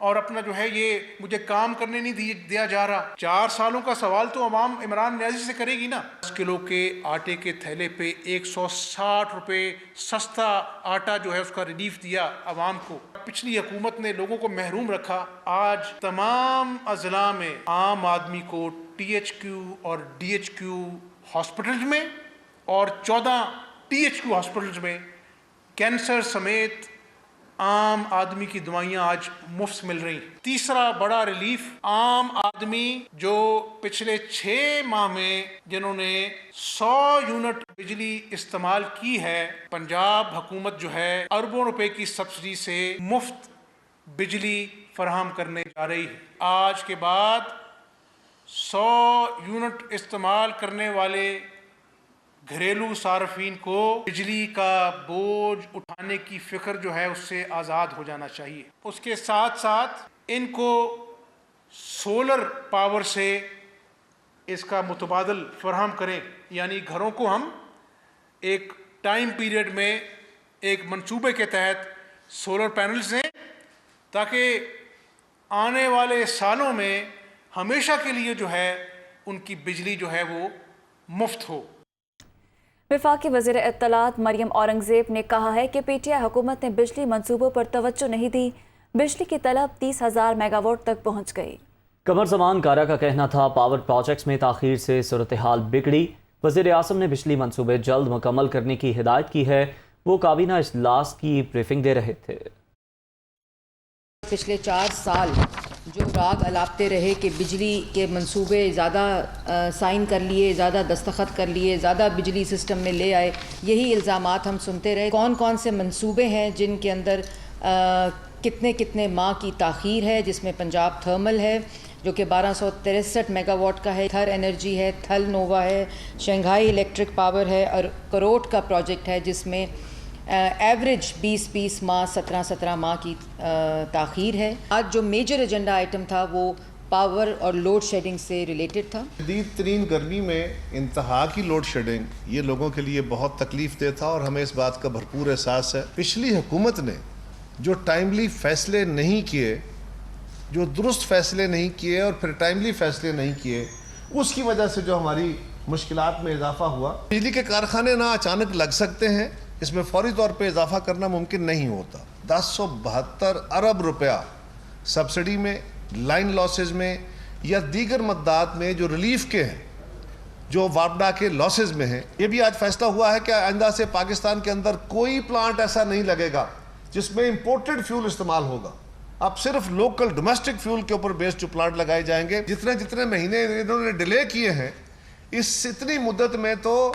اور اپنا جو ہے یہ مجھے کام کرنے نہیں دیا جا رہا. 4 سالوں کا سوال تو عوام عمران نیازی سے کرے گی نا. 10 کلو کے آٹے کے تھیلے پہ 160 روپے سستا آٹا جو ہے اس کا ریلیف دیا عوام کو. پچھلی حکومت نے لوگوں کو محروم رکھا. آج تمام اضلاع میں عام آدمی کو THQ اور DHQ ہاسپٹلز میں اور 14 THQ ہاسپٹلز میں کینسر سمیت عام آدمی کی دوائیاں آج مفت مل رہی. تیسرا بڑا ریلیف عام آدمی جو پچھلے 6 ماہ میں جنہوں نے 100 یونٹ بجلی استعمال کی ہے، پنجاب حکومت جو ہے اربوں روپے کی سبسڈی سے مفت بجلی فراہم کرنے جا رہی ہے. آج کے بعد 100 یونٹ استعمال کرنے والے گھریلو صارفین کو بجلی کا بوجھ اٹھانے کی فکر جو ہے اس سے آزاد ہو جانا چاہیے. اس کے ساتھ ساتھ ان کو سولر پاور سے اس کا متبادل فراہم کریں، یعنی گھروں کو ہم ایک ٹائم پیریڈ میں ایک منصوبے کے تحت سولر پینلز دیں تاکہ آنے والے سالوں میں ہمیشہ کے لیے جو ہے ان کی بجلی جو ہے وہ مفت ہو. وفاقی وزیر اطلاعات مریم اورنگزیب نے کہا ہے کہ PTI حکومت نے بجلی منصوبوں پر توجہ نہیں دی. بجلی کی طلب 30,000 میگا واٹ تک پہنچ گئی. قمر زمان کارا کا کہنا تھا پاور پروجیکٹس میں تاخیر سے صورتحال بگڑی. وزیر اعظم نے بجلی منصوبے جلد مکمل کرنے کی ہدایت کی ہے. وہ کابینہ اجلاس کی بریفنگ دے رہے تھے. پچھلے 4 سال جو راگ الاپتے رہے کہ بجلی کے منصوبے زیادہ سائن کر لیے، زیادہ دستخط کر لیے، زیادہ بجلی سسٹم میں لے آئے، یہی الزامات ہم سنتے رہے. کون کون سے منصوبے ہیں جن کے اندر کتنے ماہ کی تاخیر ہے، جس میں پنجاب تھرمل ہے جو کہ 1263 میگا واٹ کا ہے، تھر انرجی ہے، تھل نووا ہے، شنگھائی الیکٹرک پاور ہے، اور کروٹ کا پروجیکٹ ہے جس میں ایوریج 20 ماہ 17 ماہ کی تاخیر ہے. آج جو میجر ایجنڈا آئٹم تھا وہ پاور اور لوڈ شیڈنگ سے ریلیٹڈ تھا. شدید ترین گرمی میں انتہا کی لوڈ شیڈنگ یہ لوگوں کے لیے بہت تکلیف دہ تھا اور ہمیں اس بات کا بھرپور احساس ہے. پچھلی حکومت نے جو ٹائملی فیصلے نہیں کیے، جو درست فیصلے نہیں کیے اور پھر ٹائملی فیصلے نہیں کیے، اس کی وجہ سے جو ہماری مشکلات میں اضافہ ہوا. بجلی کے کارخانے نہ اچانک لگ سکتے ہیں، اس میں فوری طور پہ اضافہ کرنا ممکن نہیں ہوتا. 1072 ارب روپیہ سبسڈی میں، لائن لاسز میں یا دیگر مدات میں جو ریلیف کے ہیں، جو وابڈا کے لاسز میں ہیں. یہ بھی آج فیصلہ ہوا ہے کہ آئندہ سے پاکستان کے اندر کوئی پلانٹ ایسا نہیں لگے گا جس میں امپورٹڈ فیول استعمال ہوگا. اب صرف لوکل ڈومیسٹک فیول کے اوپر بیسڈ جو پلانٹ لگائے جائیں گے. جتنے مہینے انہوں نے ڈیلے کیے ہیں، اس اتنی مدت میں تو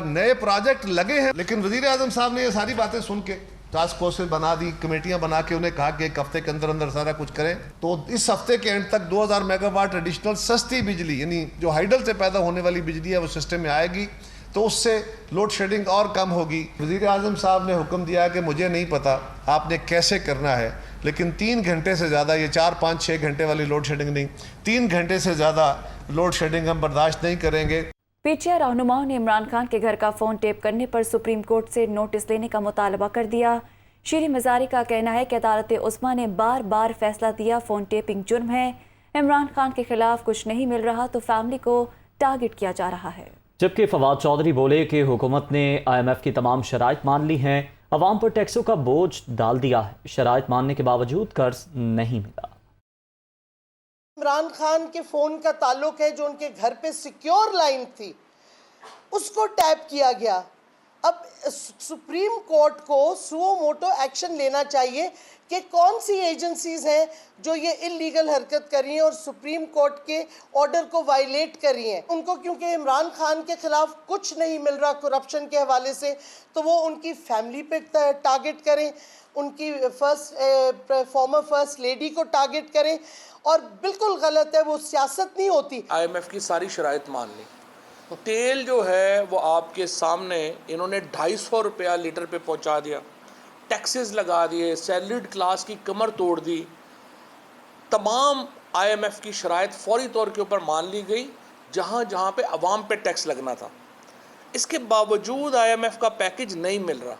نئے پروجیکٹ لگے ہیں. لیکن وزیر اعظم صاحب نے یہ ساری باتیں سن کے ٹاسک فورسیں بنا دی، کمیٹیاں بنا کے انہیں کہا کہ 1 ہفتے کے اندر سارا کچھ کریں. تو اس ہفتے کے اینڈ تک 2000 میگا واٹ ایڈیشنل سستی بجلی، یعنی جو ہائیڈل سے پیدا ہونے والی بجلی ہے، وہ سسٹم میں آئے گی. تو اس سے لوڈ شیڈنگ اور کم ہوگی. وزیر اعظم صاحب نے حکم دیا کہ مجھے نہیں پتا آپ نے کیسے کرنا ہے، لیکن 3 گھنٹے سے زیادہ، یہ 4 5 6 گھنٹے والی لوڈ شیڈنگ نہیں، 3 گھنٹے سے زیادہ لوڈ شیڈنگ ہم برداشت نہیں کریں گے. PTI رہنماؤں نے عمران خان کے گھر کا فون ٹیپ کرنے پر سپریم کورٹ سے نوٹس لینے کا مطالبہ کر دیا. شیریں مزاری کا کہنا ہے کہ عدالت عظمیٰ نے بار بار فیصلہ دیا فون ٹیپنگ جرم ہے. عمران خان کے خلاف کچھ نہیں مل رہا تو فیملی کو ٹارگٹ کیا جا رہا ہے. جبکہ فواد چودھری بولے کہ حکومت نے IMF کی تمام شرائط مان لی ہیں، عوام پر ٹیکسوں کا بوجھ ڈال دیا ہے، شرائط ماننے کے باوجود قرض نہیں ملا. عمران خان کے فون کا تعلق ہے جو ان کے گھر پہ سیکیور لائن تھی، اس کو ٹیپ کیا گیا. اب سپریم کورٹ کو سو موٹو ایکشن لینا چاہیے کہ کون سی ایجنسیز ہیں جو یہ انلیگل حرکت کر رہی ہیں اور سپریم کورٹ کے آرڈر کو وائلیٹ کر رہی ہیں. ان کو کیونکہ عمران خان کے خلاف کچھ نہیں مل رہا کرپشن کے حوالے سے، تو وہ ان کی فیملی پہ ٹارگٹ کریں، ان کی فارمر فرسٹ لیڈی کو ٹارگٹ کریں. اور بالکل غلط ہے، وہ سیاست نہیں ہوتی. IMF کی ساری شرائط مان لی. تیل جو ہے وہ آپ کے سامنے انہوں نے 250 روپیہ لیٹر پہ پہنچا دیا، ٹیکسز لگا دیے، سیلریڈ کلاس کی کمر توڑ دی. تمام IMF کی شرائط فوری طور کے اوپر مان لی گئی جہاں جہاں پہ عوام پہ ٹیکس لگنا تھا. اس کے باوجود IMF کا پیکج نہیں مل رہا.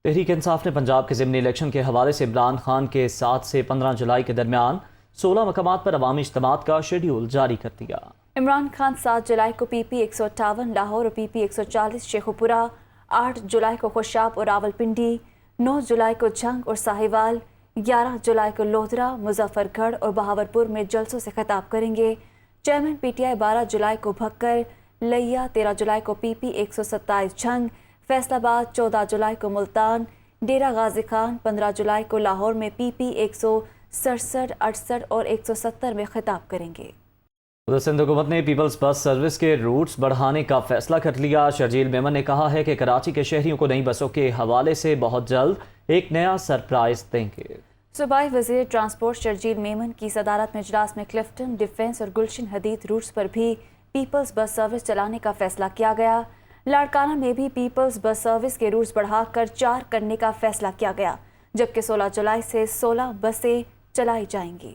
تحریک انصاف نے پنجاب کے ضمنی الیکشن کے حوالے سے عمران خان کے 7 سے 15 جولائی کے درمیان 16 مقامات پر عوامی اجتماعات کا شیڈیول جاری کر دیا۔ عمران خان 7 جولائی کو پی پی 158 لاہور اور پی پی 140 شیخوپورہ، 8 جولائی کو خوشاب اور راولپنڈی، 9 جولائی کو جھنگ اور ساہیوال، 11 جولائی کو لودھرا، مظفر گڑھ اور بہاولپور میں جلسوں سے خطاب کریں گے۔ چیئرمین پی ٹی آئی 12 جولائی کو بھکر، لیا 13 جولائی کو پی پی 127 جھنگ، فیصل آباد 14 جولائی کو ملتان، ڈیرہ غازی خان 15 جولائی کو لاہور میں پی پی 167، 68 اور 170 میں خطاب کریں گے۔ ادھر سندھ حکومت نے پیپلز بس سروس کے روٹس بڑھانے کا فیصلہ کر لیا۔ شرجیل میمن نے کہا ہے کہ کراچی کے شہریوں کو نئی بسوں کے حوالے سے بہت جلد ایک نیا سرپرائز دیں گے۔ صوبائی وزیر ٹرانسپورٹ شرجیل میمن کی صدارت میں اجلاس میں کلفٹن، ڈیفنس اور گلشن حدید روٹس پر بھی پیپلز بس سروس چلانے کا فیصلہ کیا گیا۔ لاڑکانہ میں بھی پیپلز بس سروس کے روٹس بڑھا کر 4 کرنے کا فیصلہ کیا گیا، جبکہ 16 جولائی سے 16 بسیں چلائی جائیں گی۔